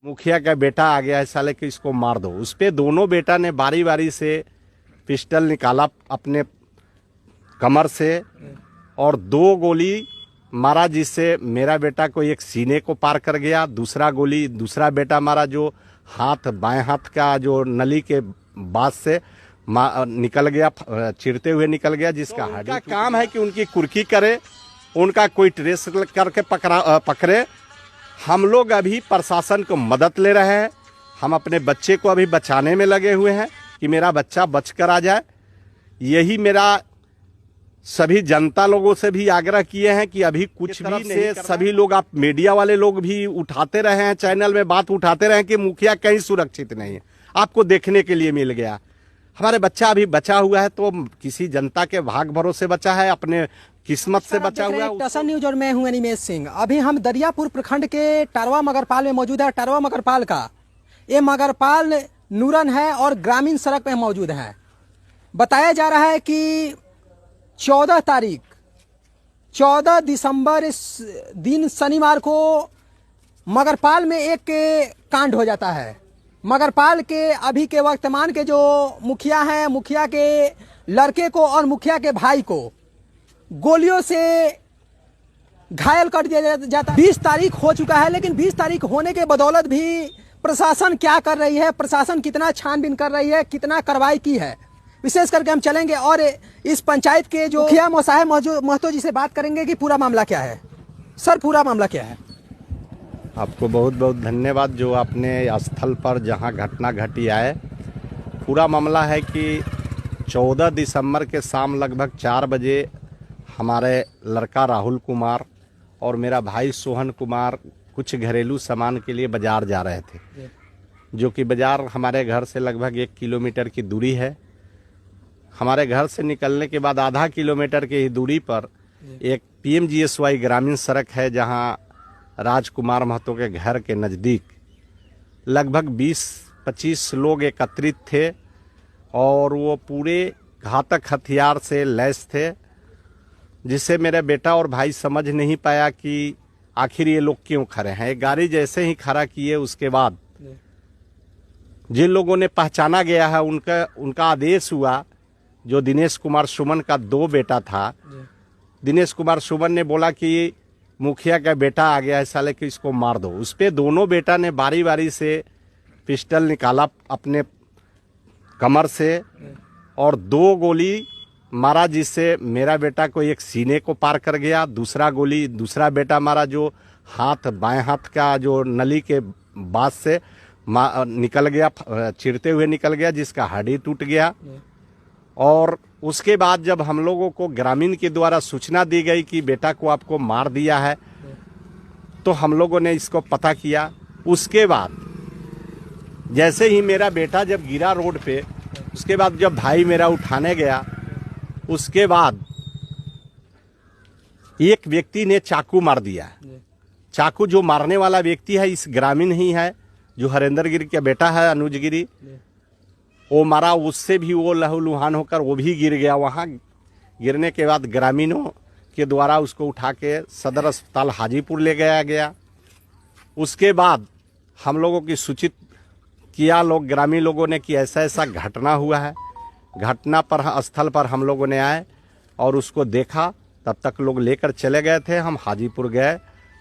मुखिया का बेटा आ गया है साले कि इसको मार दो। उस पे दोनों बेटा ने बारी बारी से पिस्टल निकाला अपने कमर से और 2 गोली मारा, जिससे मेरा बेटा को एक सीने को पार कर गया। दूसरा गोली दूसरा बेटा मारा जो बाएं हाथ का जो नली के बाद से निकल गया, चिरते हुए निकल गया, जिसका तो उनका काम है कि उनकी कुर्की करे, उनका कोई ट्रेस करके पकड़े। हम लोग अभी प्रशासन को मदद ले रहे हैं। हम अपने बच्चे को अभी बचाने में लगे हुए हैं कि मेरा बच्चा बचकर आ जाए। यही मेरा सभी जनता लोगों से भी आग्रह किए हैं कि अभी कुछ भी नहीं, सभी लोग, आप मीडिया वाले लोग भी उठाते रहे हैं, चैनल में बात उठाते रहे कि मुखिया कहीं सुरक्षित नहीं है, आपको देखने के लिए मिल गया। हमारे बच्चा अभी बचा हुआ है तो किसी जनता के भाग भरोसे बचा है, अपने किस्मत से बचा हुआ है। टसन न्यूज और मैं हूं अनिमेश सिंह। अभी हम दरियापुर प्रखंड के टरवा मगरपाल में मौजूद है। टरवा मगरपाल का ये मगरपाल नूरन है और ग्रामीण सड़क पे मौजूद है। बताया जा रहा है कि 14 दिसंबर इस दिन शनिवार को मगरपाल में एक कांड हो जाता है। मगरपाल के अभी के वर्तमान के जो मुखिया हैं, मुखिया के लड़के को और मुखिया के भाई को गोलियों से घायल कर दिया जाता है। 20 तारीख हो चुका है, लेकिन 20 तारीख होने के बदौलत भी प्रशासन क्या कर रही है, प्रशासन कितना छानबीन कर रही है, कितना कार्रवाई की है, विशेष करके हम चलेंगे और इस पंचायत के जो मुखिया मोसाहेब महतो जी से बात करेंगे कि पूरा मामला क्या है। सर, पूरा मामला क्या है? आपको बहुत बहुत धन्यवाद जो आपने स्थल पर जहां घटना घटी आए। पूरा मामला है कि 14 दिसंबर के शाम लगभग 4 बजे हमारे लड़का राहुल कुमार और मेरा भाई सोहन कुमार कुछ घरेलू सामान के लिए बाजार जा रहे थे, जो कि बाजार हमारे घर से लगभग 1 किलोमीटर की दूरी है। हमारे घर से निकलने के बाद आधा किलोमीटर की ही दूरी पर एक PMGSY ग्रामीण सड़क है, जहां राजकुमार महतो के घर के नज़दीक लगभग 20-25 लोग एकत्रित थे और वो पूरे घातक हथियार से लैस थे, जिससे मेरे बेटा और भाई समझ नहीं पाया कि आखिर ये लोग क्यों खड़े हैं। एक गाड़ी जैसे ही खड़ा किए उसके बाद जिन लोगों ने पहचाना गया है उनका आदेश हुआ। जो दिनेश कुमार सुमन का 2 बेटा था, दिनेश कुमार सुमन ने बोला कि मुखिया का बेटा आ गया है साले कि इसको मार दो। उस पे दोनों बेटा ने बारी बारी से पिस्टल निकाला अपने कमर से और 2 गोली मारा, जिससे मेरा बेटा को एक सीने को पार कर गया। दूसरा गोली दूसरा बेटा मारा जो बाएं हाथ का जो नली के बाद से निकल गया, चिरते हुए निकल गया, जिसका हड्डी टूट गया। और उसके बाद जब हम लोगों को ग्रामीण के द्वारा सूचना दी गई कि बेटा को आपको मार दिया है, तो हम लोगों ने इसको पता किया। उसके बाद जैसे ही मेरा बेटा जब गिरा रोड पे, उसके बाद जब भाई मेरा उठाने गया, उसके बाद एक व्यक्ति ने चाकू मार दिया। चाकू जो मारने वाला व्यक्ति है इस ग्रामीण ही है, जो हरेंद्र गिरी का बेटा है, अनुज गिरी। वो मारा, उससे भी वो लहूलुहान होकर वो भी गिर गया। वहाँ गिरने के बाद ग्रामीणों के द्वारा उसको उठा के सदर अस्पताल हाजीपुर ले गया। उसके बाद हम लोगों की सूचित किया ग्रामीण लोगों ने कि ऐसा ऐसा घटना हुआ है। घटना पर स्थल पर हम लोगों ने आए और उसको देखा। तब तक लोग लेकर चले गए थे। हम हाजीपुर गए।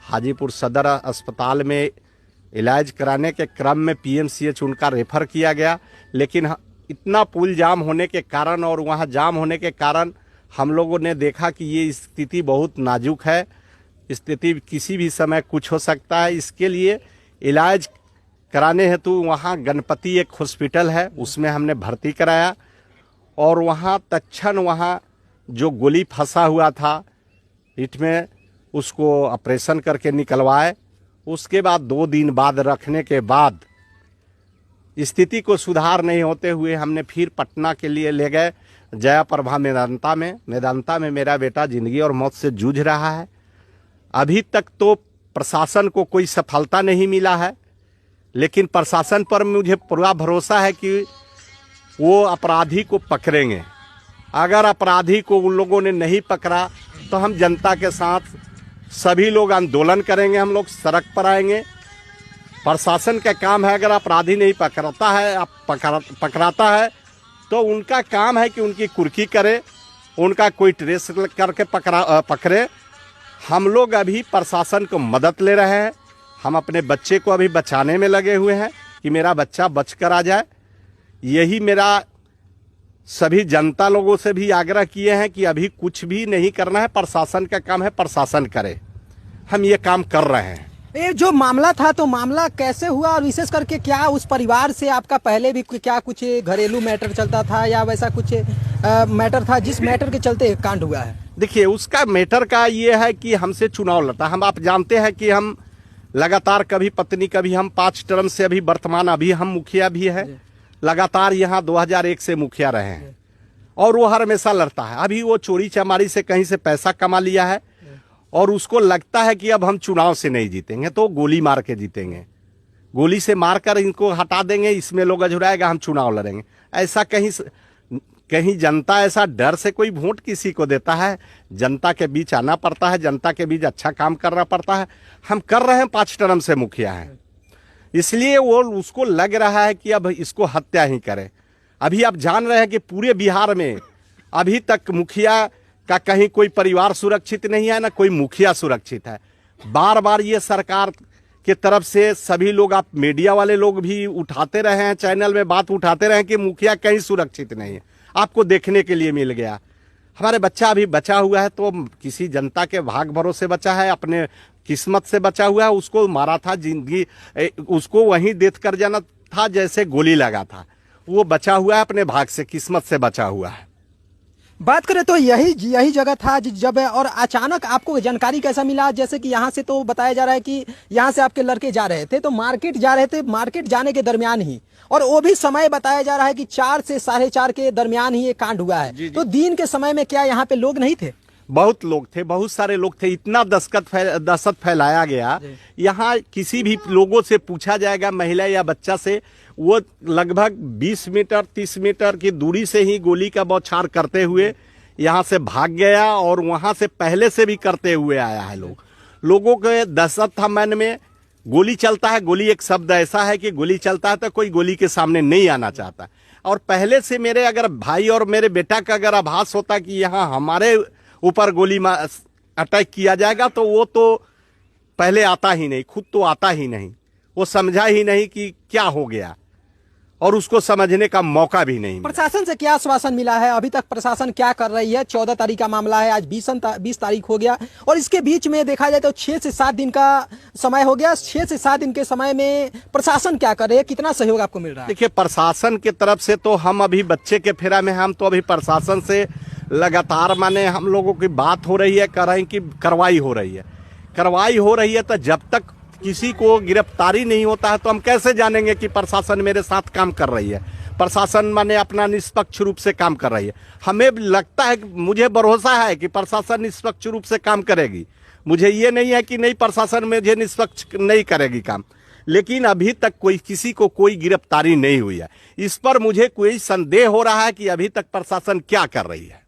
हाजीपुर सदर अस्पताल में इलाज कराने के क्रम में PMCH उनका रेफर किया गया, लेकिन इतना पुल जाम होने के कारण और वहाँ जाम होने के कारण हम लोगों ने देखा कि ये स्थिति बहुत नाजुक है, स्थिति किसी भी समय कुछ हो सकता है। इसके लिए इलाज कराने हेतु वहाँ गणपति एक हॉस्पिटल है, उसमें हमने भर्ती कराया और वहाँ तत्क्षण वहाँ जो गोली फंसा हुआ था पीठ में, उसको ऑपरेशन करके निकलवाए। उसके बाद 2 दिन बाद रखने के बाद स्थिति को सुधार नहीं होते हुए हमने फिर पटना के लिए ले गए, जया प्रभा मेदांता में मेरा बेटा जिंदगी और मौत से जूझ रहा है। अभी तक तो प्रशासन को कोई सफलता नहीं मिला है, लेकिन प्रशासन पर मुझे पूरा भरोसा है कि वो अपराधी को पकड़ेंगे। अगर अपराधी को उन लोगों ने नहीं पकड़ा तो हम जनता के साथ सभी लोग आंदोलन करेंगे, हम लोग सड़क पर आएंगे प्रशासन का काम है, अगर अपराधी नहीं पकड़ता है, पकड़ाता है तो उनका काम है कि उनकी कुर्की करे, उनका कोई ट्रेस करके पकड़े। हम लोग अभी प्रशासन को मदद ले रहे हैं। हम अपने बच्चे को अभी बचाने में लगे हुए हैं कि मेरा बच्चा बच कर आ जाए। यही मेरा सभी जनता लोगों से भी आग्रह किए हैं कि अभी कुछ भी नहीं करना है, प्रशासन का काम है, प्रशासन करे। हम ये काम कर रहे हैं। ये जो मामला था तो मामला कैसे हुआ, और विशेष करके क्या उस परिवार से आपका पहले भी क्या कुछ घरेलू मैटर चलता था या वैसा कुछ मैटर था जिस मैटर के चलते कांड हुआ है? देखिए, उसका मैटर का ये है कि हमसे चुनाव लड़ा। आप जानते हैं कि हम लगातार कभी पत्नी, कभी हम 5 टर्म से अभी वर्तमान अभी हम मुखिया भी हैं, लगातार यहाँ 2001 से मुखिया रहे हैं और वो हर हमेशा लड़ता है। अभी वो चोरी चमारी से कहीं से पैसा कमा लिया है और उसको लगता है कि अब हम चुनाव से नहीं जीतेंगे तो गोली मार के जीतेंगे, गोली से मारकर इनको हटा देंगे, इसमें लोग अझुराएगा, हम चुनाव लड़ेंगे। ऐसा कहीं जनता ऐसा डर से कोई वोट किसी को देता है? जनता के बीच आना पड़ता है, जनता के बीच अच्छा काम करना पड़ता है। हम कर रहे हैं, 5 टर्म से मुखिया हैं, इसलिए वो उसको लग रहा है कि अब इसको हत्या ही करें। अभी आप जान रहे हैं कि पूरे बिहार में अभी तक मुखिया का कहीं कोई परिवार सुरक्षित नहीं है, ना कोई मुखिया सुरक्षित है। बार बार ये सरकार के तरफ से सभी लोग, आप मीडिया वाले लोग भी उठाते रहे हैं, चैनल में बात उठाते रहे कि मुखिया कहीं सुरक्षित नहीं है। आपको देखने के लिए मिल गया। हमारे बच्चा अभी बचा हुआ है तो किसी जनता के भाग भरोसे बचा है, अपने किस्मत से बचा हुआ है। उसको मारा था, जिंदगी उसको वहीं देख कर जाना था जैसे गोली लगा था। वो बचा हुआ है, अपने भाग से, किस्मत से बचा हुआ है। बात करें तो यही जगह था जब, और अचानक आपको जानकारी कैसा मिला? जैसे कि यहाँ से तो बताया जा रहा है कि यहाँ से आपके लड़के जा रहे थे तो मार्केट जा रहे थे, मार्केट जाने के दरमियान ही, और वो भी समय बताया जा रहा है कि 4 से 4:30 के दरमियान ही ये कांड हुआ है। जी। तो दिन के समय में क्या यहाँ पे लोग नहीं थे? बहुत लोग थे, बहुत सारे लोग थे। इतना दहशत फैलाया गया। यहाँ किसी भी लोगों से पूछा जाएगा, महिला या बच्चा से, वो लगभग 20 मीटर 30 मीटर की दूरी से ही गोली का बौछार करते हुए यहाँ से भाग गया और वहां से पहले से भी करते हुए आया है। लोगों के दहशत था मन में। गोली चलता है, गोली एक शब्द ऐसा है कि गोली चलता है तो कोई गोली के सामने नहीं आना चाहता। और पहले से मेरे अगर भाई और मेरे बेटा का अगर आभास होता कि यहाँ हमारे ऊपर गोली अटैक किया जाएगा तो वो तो पहले आता ही नहीं, खुद तो आता ही नहीं, वो समझा ही नहीं कि क्या हो गया और उसको समझने का मौका भी नहीं मिला। प्रशासन से क्या आश्वासन मिला है अभी तक? प्रशासन क्या कर रही है? 14 तारीख का मामला है, आज 20 तारीख हो गया और इसके बीच में देखा जाए तो 6 से 7 दिन का समय हो गया। 6 से 7 दिन के समय में प्रशासन क्या कर रही है? कितना सहयोग आपको मिल रहा है? देखिए, प्रशासन की तरफ से तो हम अभी बच्चे के फेरा में, हम तो अभी प्रशासन से लगातार माने हम लोगों की बात हो रही है, कर रहे हैं कि कार्रवाई हो रही है। तो जब तक किसी को गिरफ्तारी नहीं होता है तो हम कैसे जानेंगे कि प्रशासन मेरे साथ काम कर रही है? प्रशासन माने अपना निष्पक्ष रूप से काम कर रही है। हमें लगता है, मुझे भरोसा है कि प्रशासन निष्पक्ष रूप से काम करेगी। मुझे ये नहीं है कि नहीं, प्रशासन मुझे निष्पक्ष नहीं करेगी काम, लेकिन अभी तक किसी को कोई गिरफ्तारी नहीं हुई है। इस पर मुझे कोई संदेह हो रहा है कि अभी तक प्रशासन क्या कर रही है।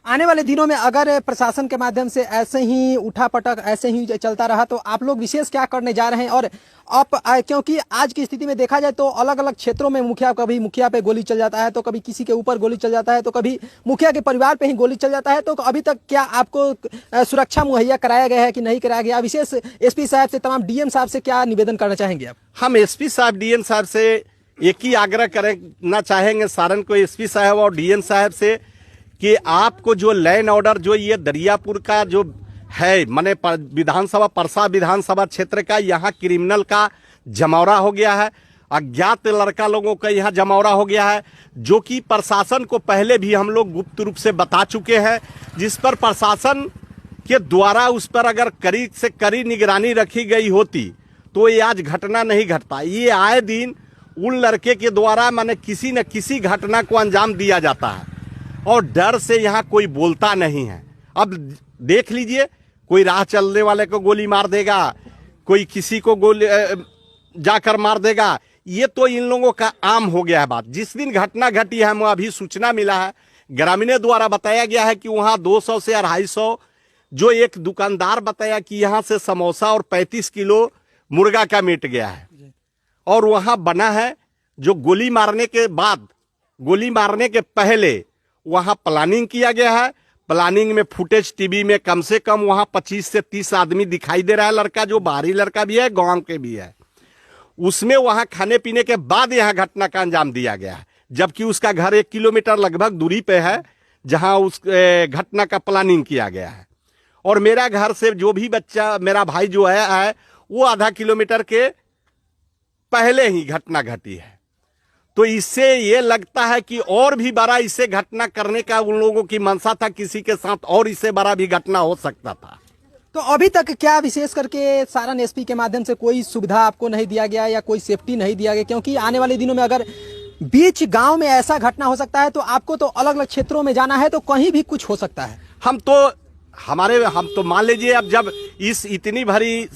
आने वाले दिनों में अगर प्रशासन के माध्यम से ऐसे ही उठापटक ऐसे ही चलता रहा तो आप लोग विशेष क्या करने जा रहे हैं? और अब क्योंकि आज की स्थिति में देखा जाए तो अलग अलग क्षेत्रों में कभी मुखिया पे गोली चल जाता है, तो कभी किसी के ऊपर गोली चल जाता है, तो कभी मुखिया के परिवार पे ही गोली चल जाता है। तो अभी तक क्या आपको सुरक्षा मुहैया कराया गया है कि नहीं कराया गया? विशेष एसपी साहब से, तमाम डीएम साहब से क्या निवेदन करना चाहेंगे आप? हम एसपी साहब, डीएम साहब से एक ही आग्रह करना चाहेंगे, सारण को एसपी साहब और डीएम साहब से, कि आपको जो लैंड ऑर्डर जो ये दरियापुर का जो है, माने विधानसभा, परसा विधानसभा क्षेत्र का, यहाँ क्रिमिनल का जमौरा हो गया है, अज्ञात लड़का लोगों का यहाँ जमौरा हो गया है, जो कि प्रशासन को पहले भी हम लोग गुप्त रूप से बता चुके हैं, जिस पर प्रशासन के द्वारा उस पर अगर कड़ी से कड़ी निगरानी रखी गई होती तो ये आज घटना नहीं घटता। ये आए दिन उन लड़के के द्वारा माने किसी न किसी घटना को अंजाम दिया जाता है और डर से यहाँ कोई बोलता नहीं है। अब देख लीजिए, कोई राह चलने वाले को गोली मार देगा, कोई किसी को गोली जाकर मार देगा। ये तो इन लोगों का आम हो गया है बात। जिस दिन घटना घटी है, हमें अभी सूचना मिला है, ग्रामीणों द्वारा बताया गया है कि वहाँ 200 से 250, जो एक दुकानदार बताया कि यहाँ से समोसा और 35 किलो मुर्गा का मीट गया है। और वहां बना है जो गोली मारने के बाद, गोली मारने के पहले वहां प्लानिंग किया गया है। प्लानिंग में फुटेज टीवी में कम से कम वहां 25 से 30 आदमी दिखाई दे रहा है, लड़का जो बाहरी लड़का भी है, गांव के भी है। उसमें वहां खाने पीने के बाद यहां घटना का अंजाम दिया गया है, जबकि उसका घर 1 किलोमीटर लगभग दूरी पे है जहां उस घटना का प्लानिंग किया गया है। और मेरा घर से जो भी बच्चा, मेरा भाई जो है वो आधा किलोमीटर के पहले ही घटना घटी है। तो इससे ये लगता है कि और भी बड़ा इससे घटना करने का उन लोगों की मंशा था, किसी के साथ और इससे बड़ा भी घटना हो सकता था। तो अभी तक क्या विशेष करके सारण एसपी के माध्यम से कोई सुविधा आपको नहीं दिया गया या कोई सेफ्टी नहीं दिया गया? क्योंकि आने वाले दिनों में अगर बीच गांव में ऐसा घटना हो सकता है तो आपको तो अलग अलग क्षेत्रों में जाना है, तो कहीं भी कुछ हो सकता है। हम तो मान लीजिए, अब जब इस इतनी बड़ी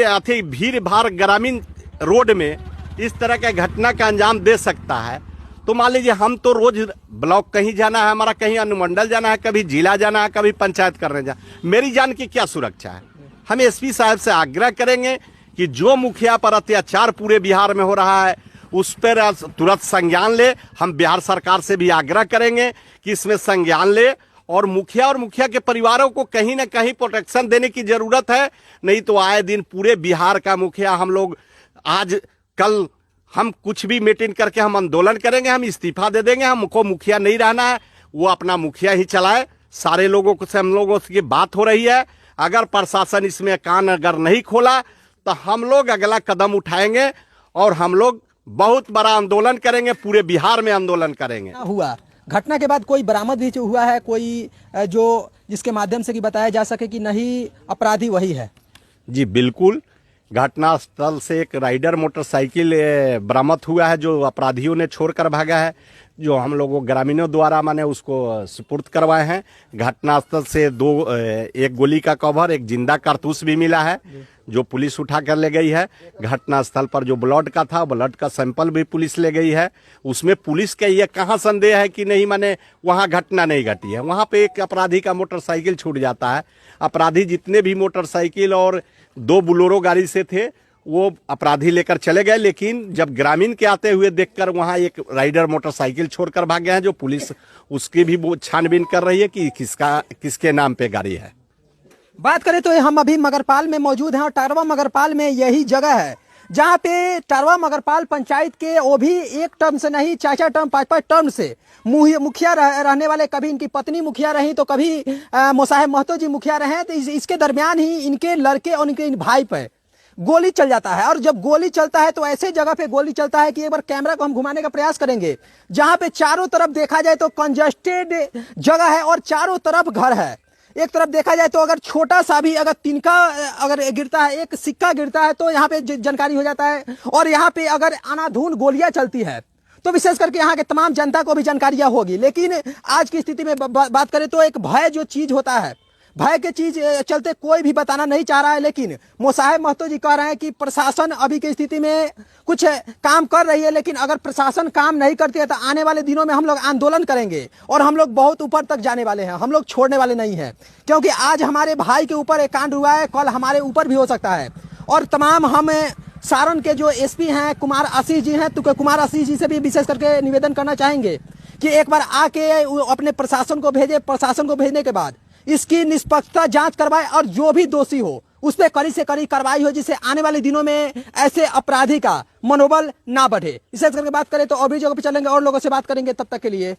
अति भीड़ भाड़ ग्रामीण रोड में इस तरह के घटना का अंजाम दे सकता है, तो मान लीजिए हम तो रोज ब्लॉक कहीं जाना है, हमारा कहीं अनुमंडल जाना है, कभी जिला जाना है, कभी पंचायत करने जाना, मेरी जान की क्या सुरक्षा है? हम एसपी साहब से आग्रह करेंगे कि जो मुखिया पर अत्याचार पूरे बिहार में हो रहा है उस पर तुरंत संज्ञान ले। हम बिहार सरकार से भी आग्रह करेंगे कि इसमें संज्ञान ले और मुखिया के परिवारों को कहीं ना कहीं प्रोटेक्शन देने की जरूरत है। नहीं तो आए दिन पूरे बिहार का मुखिया हम लोग आज कल हम कुछ भी मीटिंग करके हम आंदोलन करेंगे, हम इस्तीफा दे देंगे, हमको मुखिया नहीं रहना है, वो अपना मुखिया ही चलाए। सारे लोगों से हम लोगों की बात हो रही है, अगर प्रशासन इसमें कान अगर नहीं खोला तो हम लोग अगला कदम उठाएंगे और हम लोग बहुत बड़ा आंदोलन करेंगे, पूरे बिहार में आंदोलन करेंगे। हुआ घटना के बाद कोई बरामद भी हुआ है, कोई जो जिसके माध्यम से कि बताया जा सके कि नहीं अपराधी वही है? जी बिल्कुल, घटनास्थल से एक राइडर मोटरसाइकिल बरामद हुआ है जो अपराधियों ने छोड़कर भागा है, जो हम लोगों ग्रामीणों द्वारा माने उसको सुपुर्द करवाए हैं। घटनास्थल से एक गोली का कवर, एक जिंदा कारतूस भी मिला है जो पुलिस उठा कर ले गई है। घटनास्थल पर जो ब्लड का था, ब्लड का सैंपल भी पुलिस ले गई है। उसमें पुलिस का ये कहाँ संदेह है कि नहीं माने वहाँ घटना नहीं घटी है। वहाँ पे एक अपराधी का मोटरसाइकिल छूट जाता है। अपराधी जितने भी मोटरसाइकिल और 2 बोलेरो गाड़ी से थे वो अपराधी लेकर चले गए, लेकिन जब ग्रामीण के आते हुए देखकर वहां एक राइडर मोटरसाइकिल छोड़कर भाग गए हैं, जो पुलिस उसकी भी वो छानबीन कर रही है कि किसके नाम पे गाड़ी है। बात करें तो हम अभी मगरपाल में मौजूद हैं और टारवा मगरपाल में यही जगह है जहां पे टारवा मगरपाल पंचायत के वो भी 1 टर्म से नहीं 4-4 टर्म 5-5 टर्म से मुखिया रहने वाले, कभी इनकी पत्नी मुखिया रही तो कभी मोसाहेब महतो जी मुखिया रहे। तो इसके दरमियान ही इनके लड़के और इनके भाई पे गोली चल जाता है। और जब गोली चलता है तो ऐसे जगह पे गोली चलता है कि एक बार कैमरा को हम घुमाने का प्रयास करेंगे, जहां पे चारों तरफ देखा जाए तो कंजेस्टेड जगह है और चारों तरफ घर है। एक तरफ देखा जाए तो अगर छोटा सा भी अगर तिनका अगर गिरता है, एक सिक्का गिरता है तो यहाँ पे जानकारी हो जाता है। और यहाँ पे अगर अनाधून गोलियां चलती है तो विशेष करके यहाँ के तमाम जनता को भी जानकारियां होगी। लेकिन आज की स्थिति में बात करें तो एक भय जो चीज होता है, भय के चीज चलते कोई भी बताना नहीं चाह रहा है। लेकिन मोसाहेब महतो जी कह रहे हैं कि प्रशासन अभी की स्थिति में कुछ काम कर रही है, लेकिन अगर प्रशासन काम नहीं करती है तो आने वाले दिनों में हम लोग आंदोलन करेंगे और हम लोग बहुत ऊपर तक जाने वाले हैं। हम लोग छोड़ने वाले नहीं हैं, क्योंकि आज हमारे भाई के ऊपर एक कांड हुआ है, कल हमारे ऊपर भी हो सकता है। और तमाम हम सारण के जो एसपी हैं कुमार आशीष जी हैं, तो कुमार आशीष जी से भी विशेष करके निवेदन करना चाहेंगे कि एक बार आके अपने प्रशासन को भेजे। प्रशासन को भेजने के बाद इसकी निष्पक्षता जांच करवाए और जो भी दोषी हो उस पर कड़ी से कड़ी कार्रवाई हो, जिससे आने वाले दिनों में ऐसे अपराधी का मनोबल ना बढ़े। विशेष करके बात करें तो और भी जगह पे चलेंगे और लोगों से बात करेंगे। तब तक के लिए